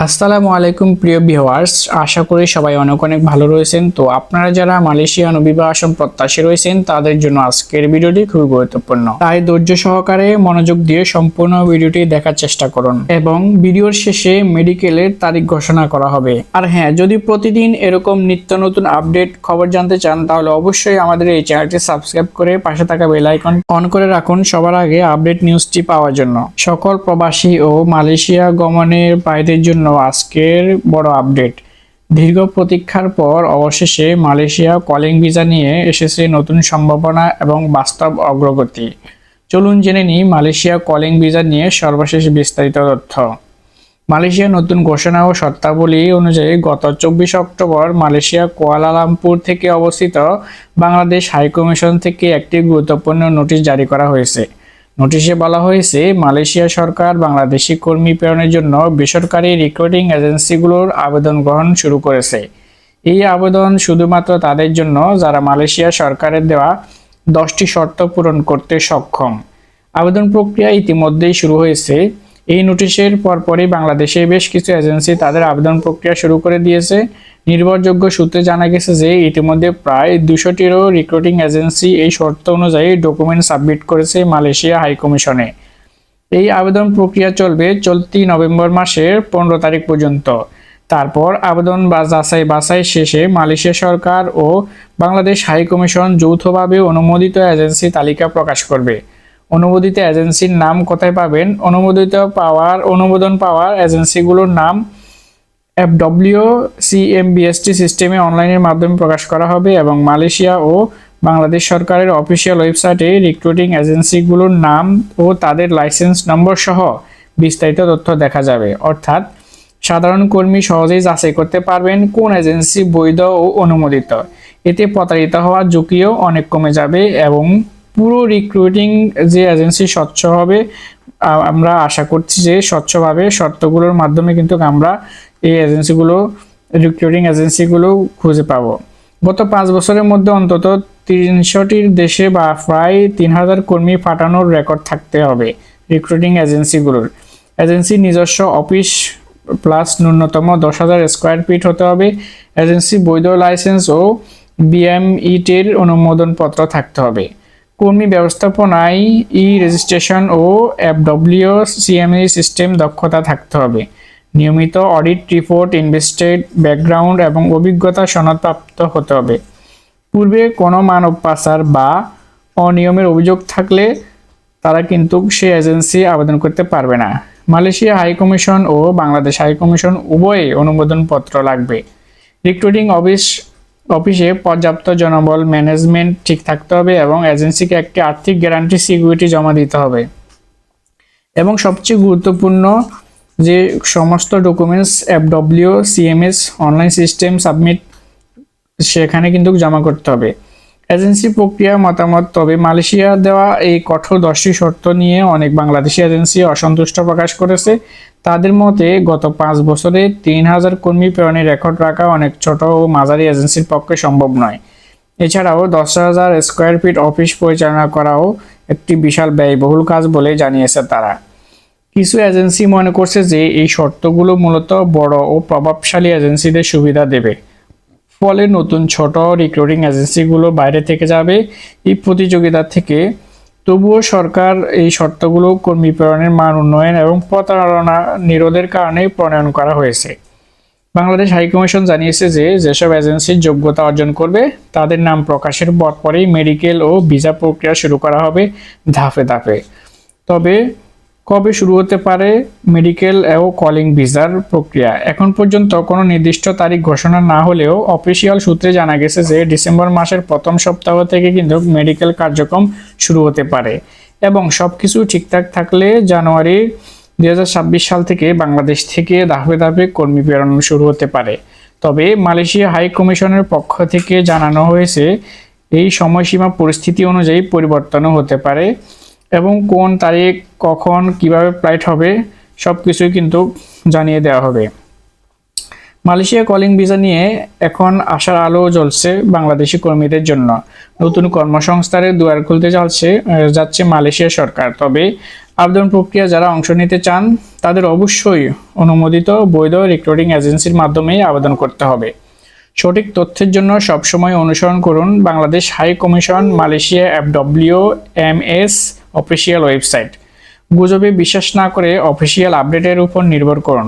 আসসালামু আলাইকুম প্রিয় ভিউয়ার্স, আশা করি সবাই অনেক অনেক ভালো রয়েছেন। তো আপনারা যারা মালয়েশিয়ান অভিবাসন প্রত্যাশী রয়েছেন তাদের জন্য আজকের ভিডিওটি খুবই গুরুত্বপূর্ণ, তাই ধৈর্য সহকারে মনোযোগ দিয়ে সম্পূর্ণ ভিডিওটি দেখার চেষ্টা করুন এবং ভিডিওর শেষে মেডিকেলের তারিখ ঘোষণা করা হবে। আর হ্যাঁ, যদি প্রতিদিন এরকম নিত্য নতুন আপডেট খবর জানতে চান তাহলে অবশ্যই আমাদের এই চ্যানেলটি সাবস্ক্রাইব করে পাশে থাকা বেল আইকন অন করে রাখুন সবার আগে আপডেট নিউজটি পাওয়ার জন্য। সকল প্রবাসী ও মালয়েশিয়া গমনের বাইরের জন্য আজকের বড় আপডেট। দীর্ঘ প্রতীক্ষার পর অবশেষে মালয়েশিয়া কলিং ভিসা নিয়ে এসেছে নতুন সম্ভাবনা এবং বাস্তব অগ্রগতি। চলুন জেনে নিই মালয়েশিয়া কলিং ভিসা নিয়ে সর্বশেষ বিস্তারিত তথ্য। মালয়েশিয়ার নতুন ঘোষণা ও শর্তাবলী অনুযায়ী গত 24 অক্টোবর মালয়েশিয়া কুয়ালালামপুর থেকে অবস্থিত বাংলাদেশ হাইকমিশন থেকে একটি গুরুত্বপূর্ণ নোটিশ জারি করা হয়েছে। নোটিশে বলা হয়েছে, মালয়েশিয়া সরকার বাংলাদেশি কর্মী প্রেরণের জন্য বেসরকারি রিক্রুটিং এজেন্সিগুলোর আবেদন গ্রহণ শুরু করেছে। এই আবেদন শুধুমাত্র তাদের জন্য যারা মালয়েশিয়া সরকারের দেওয়া 10টি শর্ত পূরণ করতে সক্ষম। আবেদন প্রক্রিয়া ইতিমধ্যেই শুরু হয়েছে। এই নোটিশের পরপরই বাংলাদেশের বেশ কিছু এজেন্সি তাদের আবেদন প্রক্রিয়া শুরু করে দিয়েছে। নির্ভরযোগ্য সূত্রে জানা গেছে যে ইতিমধ্যে প্রায় 200টিরও রিক্রুটিং এজেন্সি এই শর্ত অনুযায়ী ডকুমেন্ট সাবমিট করেছে মালয়েশিয়া হাইকমিশনে। এই আবেদন প্রক্রিয়া চলবে চলতি নভেম্বর মাসের 15 তারিখ পর্যন্ত। তারপর আবেদন বা যাচাই বাছাই শেষে মালয়েশিয়া সরকার ও বাংলাদেশ হাইকমিশন যৌথভাবে অনুমোদিত এজেন্সি তালিকা প্রকাশ করবে। অনুমোদিত এজেন্সির নাম কোথায় পাবেন? অনুমোদন পাওয়ার এজেন্সিগুলোর নাম FWCMBST সিস্টেমে অনলাইনের মাধ্যমে প্রকাশ করা হবে এবং মালয়েশিয়া ও বাংলাদেশ সরকারের অফিসিয়াল ওয়েবসাইটে রিক্রুটিং এজেন্সিগুলোর নাম ও তাদের লাইসেন্স নম্বর সহ বিস্তারিত তথ্য দেখা যাবে। অর্থাৎ সাধারণ কর্মী সহজেই যাচাই করতে পারবেন কোন এজেন্সি বৈধ ও অনুমোদিত। এতে প্রতারিত হওয়ার ঝুঁকিও অনেক কমে যাবে এবং পুরো রিক্রুটিং যে এজেন্সি স্বচ্ছ হবে, আমরা আশা করছি যে স্বচ্ছভাবে শর্তগুলোর মাধ্যমে কিন্তু আমরা এই রিক্রুটিং এজেন্সিগুলো খুঁজে পাবো। গত 5 বছরের মধ্যে অন্তত 300টির দেশে বা প্রায় 3000 কর্মী পাঠানোর রেকর্ড থাকতে হবে রিক্রুটিং এজেন্সিগুলোর। এজেন্সির নিজস্ব অফিস প্লাস ন্যূনতম 10,000 স্কোয়ার ফিট হতে হবে। এজেন্সি বৈধ লাইসেন্স ও BMET-এর অনুমোদনপত্র থাকতে হবে। কর্মী ব্যবস্থাপনায় রেজিস্ট্রেশন ও FWCME সিস্টেম দক্ষতা থাকতে হবে। নিয়মিত অডিট রিপোর্ট, ইনভেস্টেড ব্যাকগ্রাউন্ড এবং অভিজ্ঞতা সনদপ্রাপ্ত হতে হবে। পূর্বে কোনো মানব পাচার বা অনিয়মের অভিযোগ থাকলে তারা কিন্তু সেই এজেন্সি আবেদন করতে পারবে না। মালয়েশিয়া হাইকমিশন ও বাংলাদেশ হাইকমিশন উভয়ে অনুমোদনপত্র লাগবে। রিক্রুটিং অফিসে পর্যাপ্ত জনবল ম্যানেজমেন্ট ঠিক থাকতে হবে এবং এজেন্সিকে একটি আর্থিক গ্যারান্টি সিকিউরিটি জমা দিতে হবে এবং সবচেয়ে গুরুত্বপূর্ণ যে সমস্ত documents FWCMS online system submit সেখানে কিন্তু জমা করতে হবে। এজেন্সি প্রক্রিয়া মতামত। তবে মালয়েশিয়া দেওয়া এই কঠোর 10টি শর্ত নিয়ে অনেক বাংলাদেশি এজেন্সি অসন্তুষ্ট প্রকাশ করেছে। তাদের মতে গত 5 বছরে 3000 কর্মী প্রেরণের রেকর্ড রাখা অনেক ছোট ও মাঝারি এজেন্সির পক্ষে সম্ভব নয়। এছাড়াও 10,000 স্কোয়ার ফিট অফিস পরিচালনা করাও একটি বিশাল ব্যয়বহুল কাজ বলে জানিয়েছে তারা। কিছু এজেন্সি মনে করছে যে এই শর্তগুলো মূলত বড় ও প্রভাবশালী এজেন্সিদের সুবিধা দেবে, ফলে নতুন ছোট রিক্রুটিং এজেন্সিগুলো বাইরে থেকে যাবে এই প্রতিযোগিতা থেকে। তবুও সরকার এই শর্তগুলো কর্মী প্রেরণের মান উন্নয়ন এবং প্রতারণা নিরোধের কারণে প্রণয়ন করা হয়েছে। বাংলাদেশ হাইকমিশন জানিয়েছে যে যেসব এজেন্সির যোগ্যতা অর্জন করবে তাদের নাম প্রকাশের পরপরই মেডিকেল ও ভিসা প্রক্রিয়া শুরু করা হবে ধাপে ধাপে। তবে কবে শুরু হতে পারে মেডিকেল ও কলিং ভিসার প্রক্রিয়া এখন পর্যন্ত কোনো নির্দিষ্ট তারিখ ঘোষণা না হলেও অফিসিয়াল সূত্রে জানা গেছে যে ডিসেম্বর মাসের প্রথম সপ্তাহ থেকে কিন্তু মেডিকেল কার্যক্রম শুরু হতে পারে এবং সবকিছু ঠিকঠাক থাকলে জানুয়ারি 2026 সাল থেকে বাংলাদেশ থেকে ধাপে ধাপে কর্মী প্রেরণ শুরু হতে পারে। তবে মালয়েশিয়া হাই কমিশনের পক্ষ থেকে জানানো হয়েছে এই সময়সীমা পরিস্থিতি অনুযায়ী পরিবর্তনও হতে পারে এবং কোন তারিখ কখন কিভাবে ফ্লাইট হবে সবকিছুই কিন্তু জানিয়ে দেওয়া হবে। মালয়েশিয়া কলিং ভিসা নিয়ে এখন আশার আলো জ্বলছে বাংলাদেশি কর্মীদের জন্য। নতুন কর্মসংস্থানের দুয়ার খুলতে যাচ্ছে মালয়েশিয়া সরকার। তবে আবেদন প্রক্রিয়া যারা অংশ নিতে চান তাদের অবশ্যই অনুমোদিত বৈধ রিক্রুটিং এজেন্সির মাধ্যমেই আবেদন করতে হবে। সঠিক তথ্যের জন্য সবসময় অনুসরণ করুন Bangladesh high commission Malaysia FWMS official website. গুজবে বিশ্বাস না করে অফিসিয়াল আপডেটের উপর নির্ভর করুন।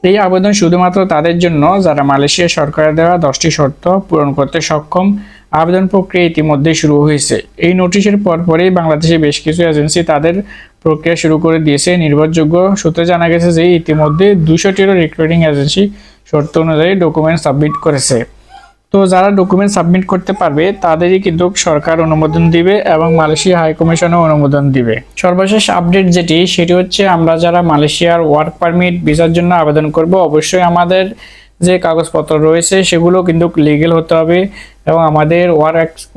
এই আবেদন শুধুমাত্র তাদের জন্য যারা মালয়েশিয়া সরকারের দেওয়া 10টি শর্ত পূরণ করতে সক্ষম। আবেদন প্রক্রিয়া ইতিমধ্যে শুরু হয়েছে। এই নোটিশের পরপরই বাংলাদেশে বেশ কিছু এজেন্সি তাদের প্রক্রিয়া শুরু করে দিয়েছে। নির্ভরযোগ্য সূত্রে জানা গেছে যে ইতিমধ্যে 200টিরও রিক্রুটিং এজেন্সি শর্ত অনুযায়ী ডকুমেন্ট সাবমিট করেছে। তো যারা ডকুমেন্ট সাবমিট করতে পারবে তাদেরই কিন্তু সরকার অনুমোদন দিবে এবং মালয়েশিয়া হাই কমিশনও অনুমোদন দিবে। সর্বশেষ আপডেট সেটি হচ্ছে আমরা যারা মালয়েশিয়ার ওয়ার্ক পারমিট ভিসার জন্য আবেদন করব অবশ্যই আমাদের যে কাগজপত্র রয়েছে সেগুলো কিন্তু লিগ্যাল হতে হবে এবং আমাদের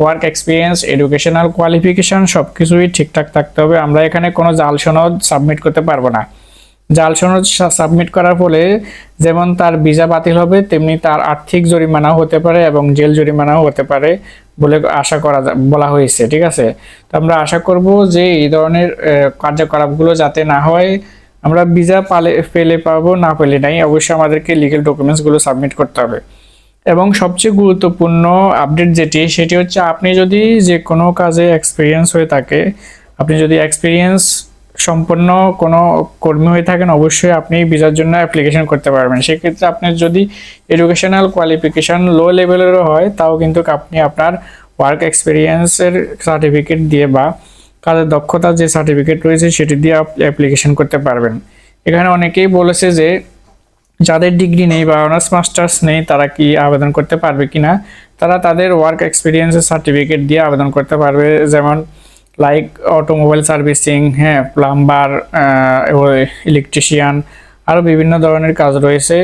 ওয়ার্ক এক্সপিরিয়েন্স, এডুকেশনাল কোয়ালিফিকেশন সবকিছুই ঠিকঠাক থাকতে হবে। আমরা এখানে কোনো জাল সনদ সাবমিট করতে পারবো না। জাল সনদ সাবমিট করার ফলে যেমন তার ভিসা বাতিল হবে তেমনি তার আর্থিক জরিমানাও হতে পারে এবং জেল জরিমানাও হতে পারে বলে বলা হয়েছে। ঠিক আছে, তো আমরা আশা করব যে এই ধরনের কার্যকলাপগুলো যাতে না হয়। আমরা ভিসা পেলে পাবো, না পেলে নাই, অবশ্যই আমাদেরকে লিগ্যাল ডকুমেন্টসগুলো সাবমিট করতে হবে। এবং সবচেয়ে গুরুত্বপূর্ণ আপডেট সেটি হচ্ছে আপনি যদি যে কোনো কাজে এক্সপিরিয়েন্স হয়ে থাকে, আপনি যদি এক্সপিরিয়েন্স সম্পন্ন কোনো কর্মী হয়ে থাকেন অবশ্যই আপনি ভিসার জন্য অ্যাপ্লিকেশন করতে পারবেন। সেক্ষেত্রে আপনার যদি এডুকেশনাল কোয়ালিফিকেশন লো লেভেলেরও হয় তাও কিন্তু আপনি আপনার ওয়ার্ক এক্সপিরিয়েন্সের সার্টিফিকেট দিয়ে বা কাজের দক্ষতার যে সার্টিফিকেট রয়েছে সেটি দিয়ে অ্যাপ্লিকেশন করতে পারবেন। এখানে অনেকেই বলেছে যে যাদের ডিগ্রি নেই বা অনার্স মাস্টার্স নেই তারা কি আবেদন করতে পারবে কিনা। তারা তাদের ওয়ার্ক এক্সপিরিয়েন্সের সার্টিফিকেট দিয়ে আবেদন করতে পারবে, যেমন লাইক অটোমোবাইল সার্ভিসিং, হ্যাঁ, প্লাম্বার, ইলেকট্রিশিয়ান, আরও বিভিন্ন ধরনের কাজ রয়েছে।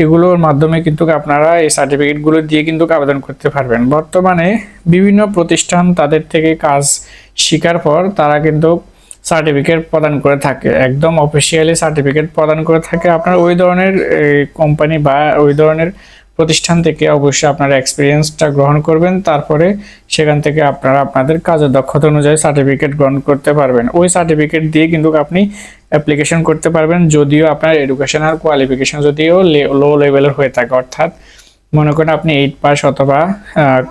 এগুলোর মাধ্যমে কিন্তু আপনারা এই সার্টিফিকেটগুলো দিয়ে কিন্তু আবেদন করতে পারবেন। বর্তমানে বিভিন্ন প্রতিষ্ঠান তাদের থেকে কাজ শেখার পর তারা কিন্তু সার্টিফিকেট প্রদান করে থাকে, একদম অফিসিয়ালি সার্টিফিকেট প্রদান করে থাকে। আপনার ওই ধরনের কোম্পানি বা ওই ধরনের প্রতিষ্ঠান থেকে অবশ্যই আপনারা এক্সপিরিয়েন্সটা গ্রহণ করবেন, তারপরে সেখান থেকে আপনারা আপনাদের কাজের দক্ষতা অনুযায়ী সার্টিফিকেট গ্রহণ করতে পারবেন। ওই সার্টিফিকেট দিয়ে কিন্তু আপনি অ্যাপ্লিকেশন করতে পারবেন যদিও আপনার এডুকেশনাল কোয়ালিফিকেশন যদিও লো লেভেলের হয়ে থাকে। অর্থাৎ মনে করেন আপনি 8 পাস অথবা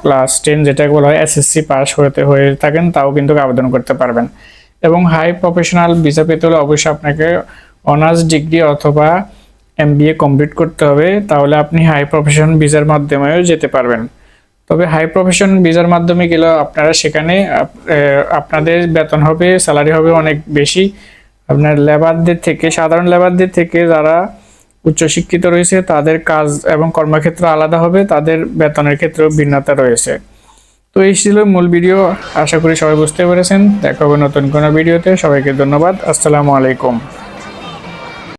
ক্লাস 10 যেটা বলা হয় SSC পাস হয়ে থাকেন তাও কিন্তু আবেদন করতে পারবেন। এবং হাই প্রফেশনাল ভিসা পেতে হলে অবশ্যই আপনাকে অনার্স ডিগ্রি অথবা MBA কমপ্লিট করতে হবে, তাহলে আপনি হাই প্রফেশন ভিসার মাধ্যমেও যেতে পারবেন। তবে হাই প্রফেশন ভিসার মাধ্যমে গেলে আপনারা সেখানে আপনাদের বেতন হবে, স্যালারি হবে অনেক বেশি। আপনার লেবারদের থেকে, সাধারণ লেবারদের থেকে যারা উচ্চশিক্ষিত রয়েছে তাদের কাজ এবং কর্মক্ষেত্র আলাদা হবে, তাদের বেতনের ক্ষেত্রেও ভিন্নতা রয়েছে। তো এই ছিল মূল ভিডিও, আশা করি সবাই বুঝতে পেরেছেন। দেখা হবে নতুন কোনো ভিডিওতে। সবাইকে ধন্যবাদ। আসসালামু আলাইকুম।